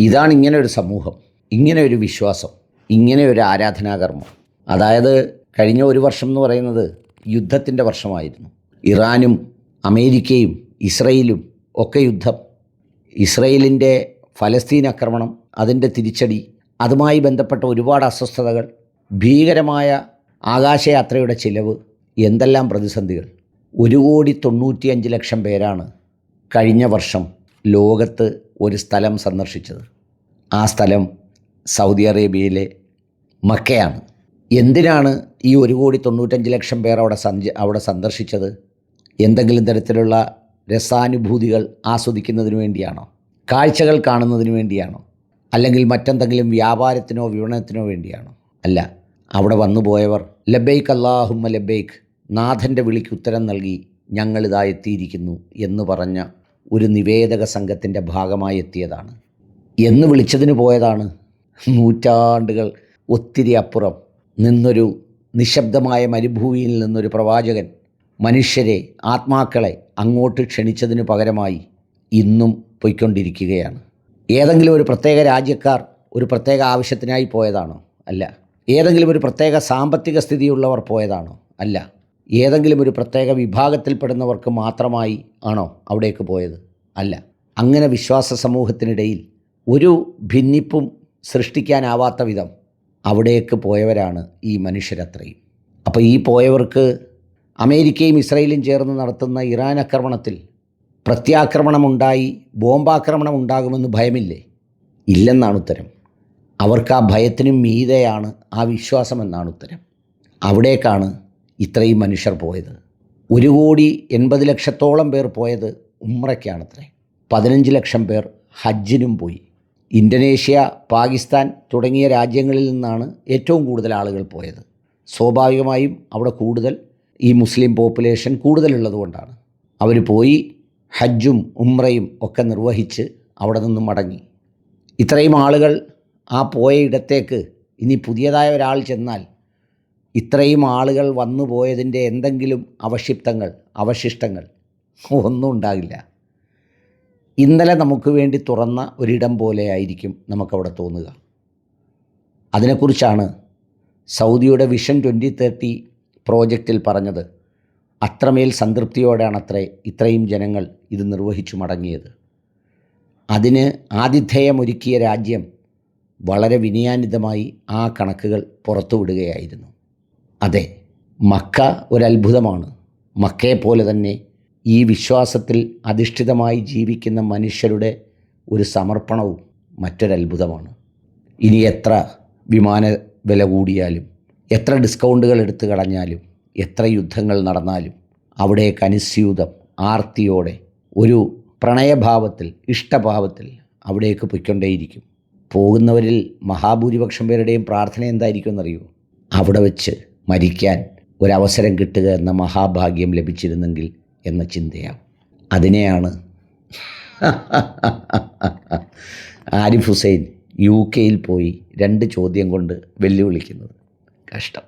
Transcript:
ഇതാണ് ഇങ്ങനെ ഒരു സമൂഹം, ഇങ്ങനെ ഒരു വിശ്വാസം, ഇങ്ങനെ ഒരു ആരാധനാകർമ്മം. അതായത് കഴിഞ്ഞ ഒരു വർഷം എന്ന് പറയുന്നത് യുദ്ധത്തിൻ്റെ വർഷമായിരുന്നു. ഇറാനും അമേരിക്കയും ഇസ്രയേലും ഒക്കെ യുദ്ധം, ഇസ്രയേലിൻ്റെ ഫലസ്തീൻ ആക്രമണം, അതിൻ്റെ തിരിച്ചടി, അതുമായി ബന്ധപ്പെട്ട ഒരുപാട് അസ്വസ്ഥതകൾ, ഭീകരമായ ആകാശയാത്രയുടെ ചിലവ്, എന്തെല്ലാം പ്രതിസന്ധികൾ. 1,95,00,000 പേരാണ് കഴിഞ്ഞ വർഷം ലോകത്ത് ഒരു സ്ഥലം സന്ദർശിച്ചത്. ആ സ്ഥലം സൗദി അറേബ്യയിലെ മക്കയാണ്. എന്തിനാണ് ഈ 1,95,00,000 പേർ അവിടെ സന്ദർശിച്ചത്? എന്തെങ്കിലും തരത്തിലുള്ള രസാനുഭൂതികൾ ആസ്വദിക്കുന്നതിന് വേണ്ടിയാണോ? കാഴ്ചകൾ കാണുന്നതിന് വേണ്ടിയാണോ? അല്ലെങ്കിൽ മറ്റെന്തെങ്കിലും വ്യാപാരത്തിനോ വിപണനത്തിനോ വേണ്ടിയാണോ? അല്ല. അവിടെ വന്നു പോയവർ ലബൈക്ക് അല്ലാഹുമ്മ ലബൈക്ക്, നാഥൻ്റെ വിളിക്ക് ഉത്തരം നൽകി ഞങ്ങളിതാ എത്തിയിരിക്കുന്നു എന്ന് പറഞ്ഞ ഒരു നിവേദക സംഘത്തിൻ്റെ ഭാഗമായി എത്തിയതാണ്. എന്ന് വിളിച്ചതിന് പോയതാണ്. നൂറ്റാണ്ടുകൾ ഒത്തിരി അപ്പുറം നിന്നൊരു നിശബ്ദമായ മരുഭൂമിയിൽ നിന്നൊരു പ്രവാചകൻ മനുഷ്യരെ, ആത്മാക്കളെ അങ്ങോട്ട് ക്ഷണിച്ചതിന് പകരമായി ഇന്നും പോയിക്കൊണ്ടിരിക്കുകയാണ്. ഏതെങ്കിലും ഒരു പ്രത്യേക രാജ്യക്കാർ ഒരു പ്രത്യേക ആവശ്യത്തിനായി പോയതാണോ? അല്ല. ഏതെങ്കിലും ഒരു പ്രത്യേക സാമ്പത്തിക സ്ഥിതിയുള്ളവർ പോയതാണോ? അല്ല. ഏതെങ്കിലും ഒരു പ്രത്യേക വിഭാഗത്തിൽപ്പെടുന്നവർക്ക് മാത്രമായി ആണോ അവിടേക്ക് പോയത്? അല്ല. അങ്ങനെ വിശ്വാസ സമൂഹത്തിനിടയിൽ ഒരു ഭിന്നിപ്പും സൃഷ്ടിക്കാനാവാത്ത വിധം അവിടേക്ക് പോയവരാണ് ഈ മനുഷ്യരത്രയും. അപ്പോൾ ഈ പോയവർക്ക് അമേരിക്കയും ഇസ്രയേലും ചേർന്ന് നടത്തുന്ന ഇറാൻ ആക്രമണത്തിൽ പ്രത്യാക്രമണമുണ്ടായി ബോംബാക്രമണം ഉണ്ടാകുമെന്ന് ഭയമില്ലേ? ഇല്ലെന്നാണ് ഉത്തരം. അവർക്ക് ആ ഭയത്തിനും മീതെയാണ് ആ വിശ്വാസമെന്നാണ് ഉത്തരം. അവിടേക്കാണ് ഇത്രയും മനുഷ്യർ പോയത്. 1,80,00,000 പേർ പോയത് ഉംറയ്ക്കാണത്രേ. 15 ലക്ഷം പേർ ഹജ്ജിനും പോയി. ഇന്തോനേഷ്യ, പാകിസ്ഥാൻ തുടങ്ങിയ രാജ്യങ്ങളിൽ നിന്നാണ് ഏറ്റവും കൂടുതൽ ആളുകൾ പോയത്. സ്വാഭാവികമായും അവിടെ കൂടുതൽ ഈ മുസ്ലിം പോപ്പുലേഷൻ കൂടുതലുള്ളതുകൊണ്ടാണ്. അവർ പോയി ഹജ്ജും ഉംറയും ഒക്കെ നിർവഹിച്ച് അവിടെ നിന്നും മടങ്ങി. ഇത്രയും ആളുകൾ ആ പോയ ഇടത്തേക്ക് ഇനി പുതിയതായ ഒരാൾ ചെന്നാൽ ഇത്രയും ആളുകൾ വന്നു പോയതിൻ്റെ എന്തെങ്കിലും അവശിഷ്ടങ്ങൾ ഒന്നും ഉണ്ടാകില്ല. ഇന്നലെ നമുക്ക് വേണ്ടി തുറന്ന ഒരിടം പോലെ ആയിരിക്കും നമുക്കവിടെ തോന്നുക. അതിനെക്കുറിച്ചാണ് സൗദിയുടെ വിഷൻ 2030 പ്രോജക്റ്റിൽ പറഞ്ഞത്. അത്രമേൽ സംതൃപ്തിയോടെയാണത്രേ ഇത്രയും ജനങ്ങൾ ഇത് നിർവഹിച്ചു മടങ്ങിയത്. അതിന് ആതിഥേയമൊരുക്കിയ രാജ്യം വളരെ വിനയാന്വിതമായി ആ കണക്കുകൾ പുറത്തുവിടുകയായിരുന്നു. അതെ, മക്ക ഒരത്ഭുതമാണ്. മക്കയെപ്പോലെ തന്നെ ഈ വിശ്വാസത്തിൽ അധിഷ്ഠിതമായി ജീവിക്കുന്ന മനുഷ്യരുടെ ഒരു സമർപ്പണവും മറ്റൊരത്ഭുതമാണ്. ഇനി എത്ര വിമാന വില കൂടിയാലും, എത്ര ഡിസ്കൗണ്ടുകൾ എടുത്തു കളഞ്ഞാലും, എത്ര യുദ്ധങ്ങൾ നടന്നാലും അവിടേക്ക് അനുസ്യൂതം ആർത്തിയോടെ ഒരു പ്രണയഭാവത്തിൽ, ഇഷ്ടഭാവത്തിൽ അവിടേക്ക് പൊയ്ക്കൊണ്ടേയിരിക്കും. പോകുന്നവരിൽ മഹാഭൂരിപക്ഷം പേരുടെയും പ്രാർത്ഥന എന്തായിരിക്കും എന്നറിയോ? അവിടെ വെച്ച് മരിക്കാൻ ഒരവസരം കിട്ടുക എന്ന മഹാഭാഗ്യം ലഭിച്ചിരുന്നെങ്കിൽ എന്ന ചിന്തയാണ്. അതിനെയാണ് ആരിഫ് ഹുസൈൻ UK പോയി 2 ചോദ്യം കൊണ്ട് വെല്ലുവിളിക്കുന്നത്. കഷ്ടം.